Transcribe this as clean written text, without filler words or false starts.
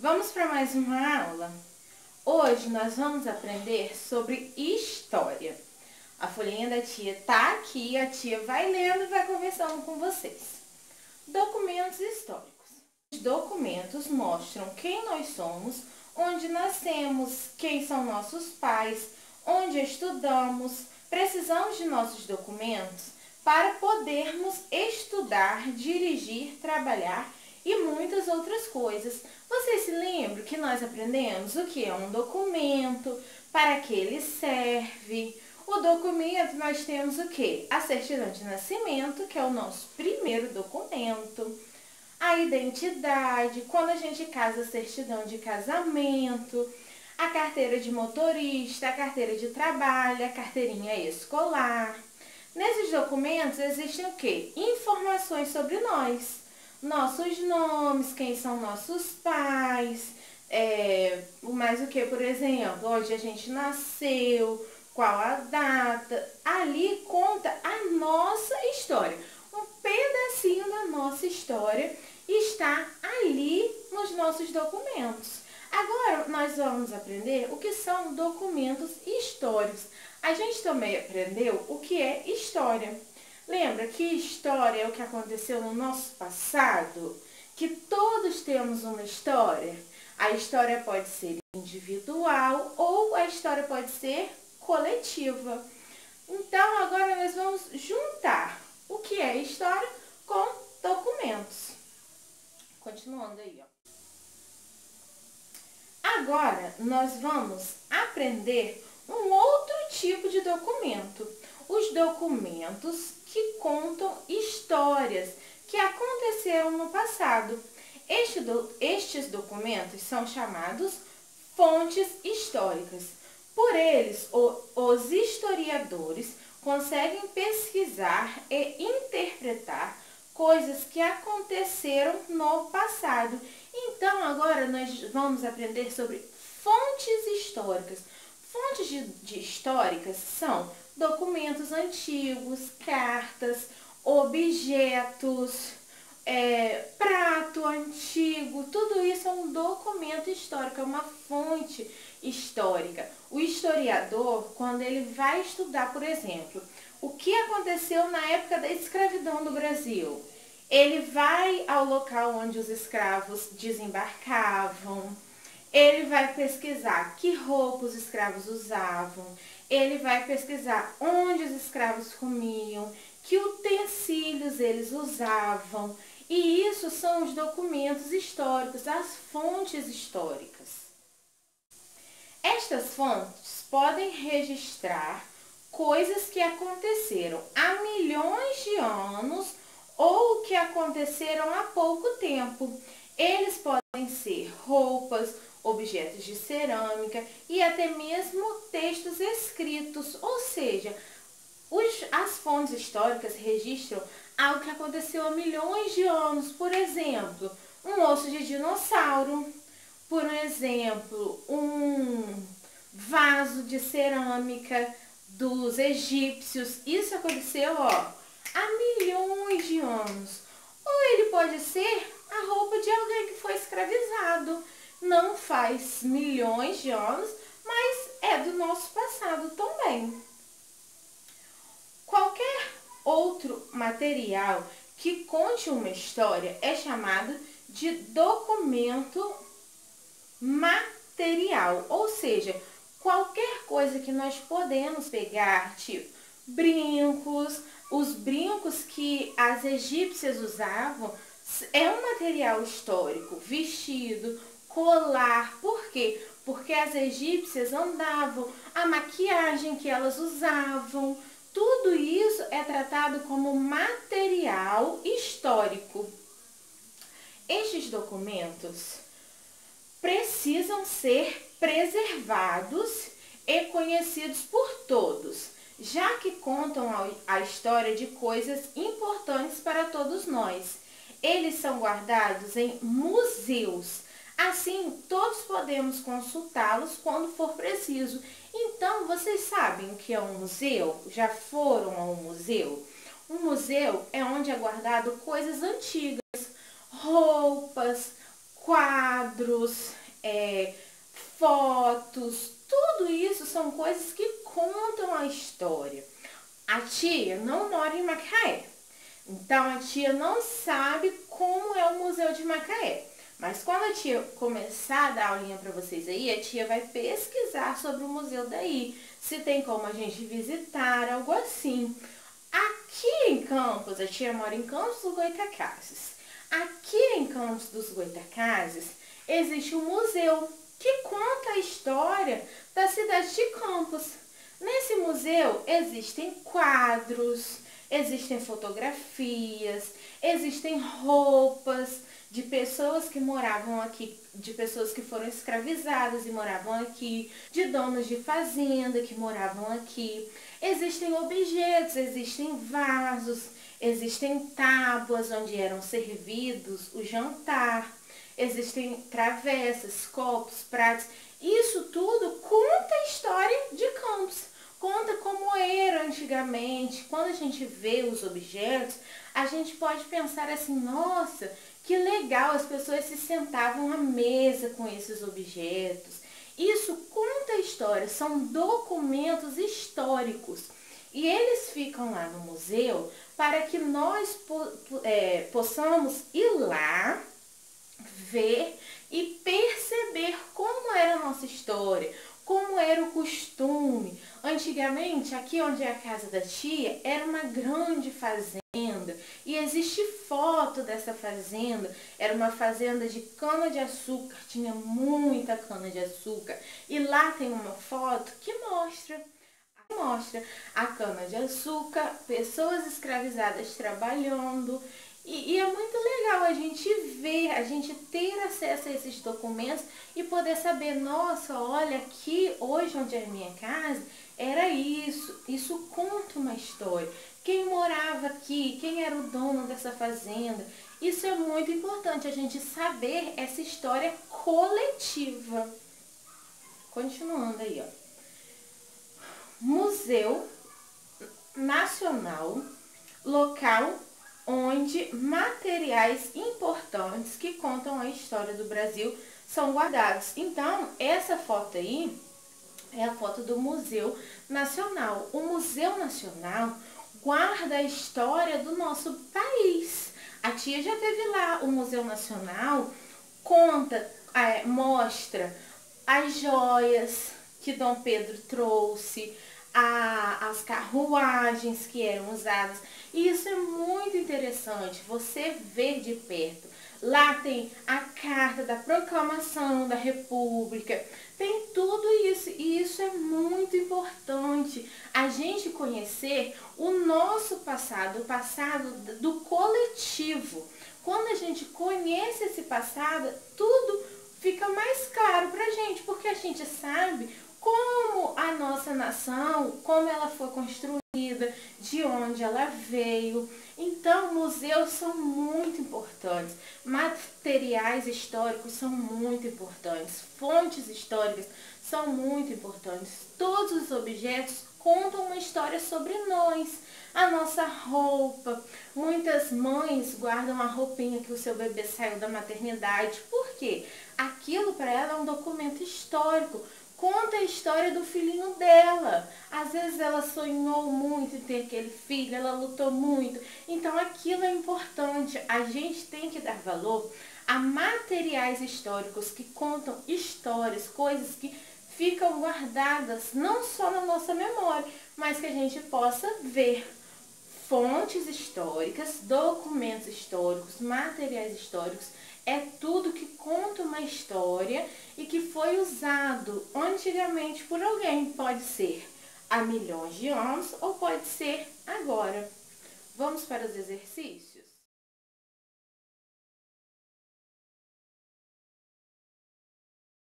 Vamos para mais uma aula? Hoje nós vamos aprender sobre história. A folhinha da tia tá aqui, a tia vai lendo e vai conversando com vocês. Documentos históricos. Os documentos mostram quem nós somos, onde nascemos, quem são nossos pais, onde estudamos. Precisamos de nossos documentos para podermos estudar, dirigir, trabalhar e muitas outras coisas. Vocês se lembram que nós aprendemos o que é um documento, para que ele serve? O documento nós temos o que? A certidão de nascimento, que é o nosso primeiro documento. A identidade, quando a gente casa, a certidão de casamento. A carteira de motorista, a carteira de trabalho, a carteirinha escolar. Nesses documentos existem o quê? Informações sobre nós. Nossos nomes, quem são nossos pais, mais o que, por exemplo, onde a gente nasceu, qual a data. Ali conta a nossa história. Um pedacinho da nossa história está ali nos nossos documentos. Agora nós vamos aprender o que são documentos históricos. A gente também aprendeu o que é história. Lembra que história é o que aconteceu no nosso passado? Que todos temos uma história? A história pode ser individual ou a história pode ser coletiva. Então, agora nós vamos juntar o que é história com documentos. Continuando aí, ó. Agora, nós vamos aprender um outro tipo de documento. Os documentos que contam histórias que aconteceram no passado. Estes documentos são chamados fontes históricas. Por eles, os historiadores conseguem pesquisar e interpretar coisas que aconteceram no passado. Então, agora nós vamos aprender sobre fontes históricas. Fontes históricas são documentos antigos, cartas, objetos, prato antigo. Tudo isso é um documento histórico, é uma fonte histórica. O historiador, quando ele vai estudar, por exemplo, o que aconteceu na época da escravidão do Brasil, ele vai ao local onde os escravos desembarcavam, ele vai pesquisar que roupas os escravos usavam, ele vai pesquisar onde os escravos comiam, que utensílios eles usavam. E isso são os documentos históricos, as fontes históricas. Estas fontes podem registrar coisas que aconteceram há milhões de anos ou que aconteceram há pouco tempo. Eles podem ser roupas, objetos de cerâmica e até mesmo textos escritos, ou seja, as fontes históricas registram algo que aconteceu há milhões de anos. Por exemplo, um osso de dinossauro, por exemplo, um vaso de cerâmica dos egípcios. Isso aconteceu, há milhões de anos. Ou ele pode ser a roupa de alguém que foi escravizado. Não faz milhões de anos, mas é do nosso passado também. Qualquer outro material que conte uma história é chamado de documento material, ou seja, qualquer coisa que nós podemos pegar, tipo brincos, os brincos que as egípcias usavam, é um material histórico, vestido, colar. Por quê? Porque as egípcias andavam, a maquiagem que elas usavam, tudo isso é tratado como material histórico. Estes documentos precisam ser preservados e conhecidos por todos, já que contam a história de coisas importantes para todos nós. Eles são guardados em museus. Assim, todos podemos consultá-los quando for preciso. Então, vocês sabem o que é um museu? Já foram a um museu? Um museu é onde é guardado coisas antigas, roupas, quadros, fotos, tudo isso são coisas que contam a história. A tia não mora em Macaé, então a tia não sabe como é o Museu de Macaé. Mas quando a tia começar a dar aulinha para vocês aí, a tia vai pesquisar sobre o museu daí, se tem como a gente visitar, algo assim. Aqui em Campos, a tia mora em Campos dos Goytacazes. Aqui em Campos dos Goytacazes existe um museu que conta a história da cidade de Campos. Nesse museu existem quadros, existem fotografias, existem roupas de pessoas que moravam aqui, de pessoas que foram escravizadas e moravam aqui, de donos de fazenda que moravam aqui. Existem objetos, existem vasos, existem tábuas onde eram servidos o jantar, existem travessas, copos, pratos. Isso tudo conta a história de Campos. Conta como era antigamente. Quando a gente vê os objetos, a gente pode pensar assim, nossa, que legal, as pessoas se sentavam à mesa com esses objetos. Isso conta a história, são documentos históricos. E eles ficam lá no museu para que nós possamos ir lá, ver e perceber como era a nossa história, como era o costume. Antigamente, aqui onde é a casa da tia, era uma grande fazenda e existe foto dessa fazenda. Era uma fazenda de cana-de-açúcar, tinha muita cana-de-açúcar. E lá tem uma foto que mostra a cana-de-açúcar, pessoas escravizadas trabalhando. E é muito legal a gente ver, a gente ter acesso a esses documentos e poder saber, nossa, olha aqui, hoje onde é a minha casa, era isso conta uma história. Quem morava aqui, quem era o dono dessa fazenda, isso é muito importante, a gente saber essa história coletiva. Continuando aí, ó. Museu Nacional, local onde materiais importantes que contam a história do Brasil são guardados. Então, essa foto aí é a foto do Museu Nacional. O Museu Nacional guarda a história do nosso país. A tia já esteve lá. O Museu Nacional conta, mostra as joias que Dom Pedro trouxe, as carruagens que eram usadas. E isso é muito interessante, você ver de perto. Lá tem a carta da proclamação da República, tem tudo isso. E isso é muito importante, a gente conhecer o nosso passado, o passado do coletivo. Quando a gente conhece esse passado, tudo fica mais claro pra gente, porque a gente sabe como a nossa nação, como ela foi construída, de onde ela veio. Então, museus são muito importantes, materiais históricos são muito importantes, fontes históricas são muito importantes. Todos os objetos contam uma história sobre nós, a nossa roupa. Muitas mães guardam a roupinha que o seu bebê saiu da maternidade. Por quê? Aquilo para ela é um documento histórico. Conta a história do filhinho dela. Às vezes ela sonhou muito em ter aquele filho, ela lutou muito. Então aquilo é importante. A gente tem que dar valor a materiais históricos que contam histórias, coisas que ficam guardadas não só na nossa memória, mas que a gente possa ver. Fontes históricas, documentos históricos, materiais históricos, é tudo que conta uma história e que foi usado antigamente por alguém. Pode ser há milhões de anos ou pode ser agora. Vamos para os exercícios?